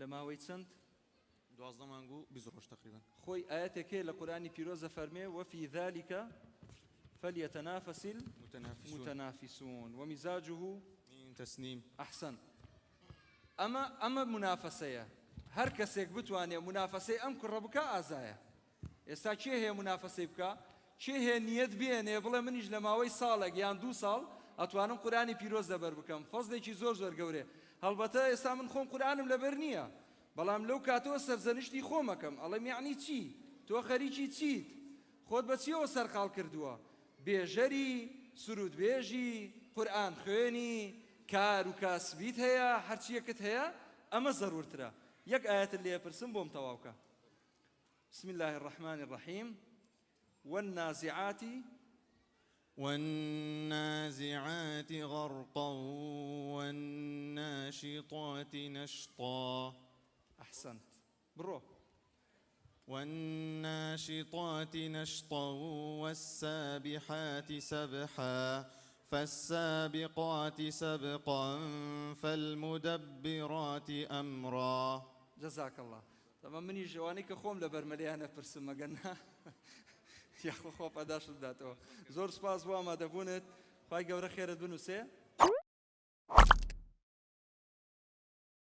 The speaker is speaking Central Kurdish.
لماوەی چەند 12 مانگ و 20 ڕۆژ تقریبا خۆی ئاەتێکێ لە قورآنی پیرۆزە فەرمێ وفي ذلك فليتنافس المتنافسون ومزاجه من تسنيم أحسن أما منافسة هەر کەسێک بتوانێ منافسەی ئەم کوڕە بکە ئازایە ئێستا چێ هەیە منافسەی بکە چێ هەیە نیەت بێنێ بڵێ منیش لە ماوەی ساڵێک یان 2 ساڵ ئەتوانم قورآنی پیرۆز لەبەر بکەم فەزلێکی زۆر زۆر گەورەیە هەڵبەتە ئێستا من خۆم قورآنم لەبەر نییە بەڵام لەو کاتەوە سەرزەنشتی خۆمەکەم ئەڵێم یعنی چی تۆ خەریکی چیت خۆت بە چیەوە سەرقاڵ کردووە بێژەری سرودبێژی قورآن خوێنی کار و کاسبیت هەیە هەرچیەکت هەیە ئەمە زەرورترە یەک ئاەتت لێ پرسم بۆم تەواوکە بسم الله الرحمن الرحيم والنازعات غرقا والناشطات نشطا أحسنت برو والناشطات نشطا والسابحات سبحا فالسابقات سبقا فالمدبرات أمرا جزاك الله طبعا مني جواني كخوم لبرمليانة برسم مقلنا يا خو خۆ پاداشت بداتەوە زۆر سپاس بۆ ئامادەبوونت خوای گەورە خێرت بنووسێ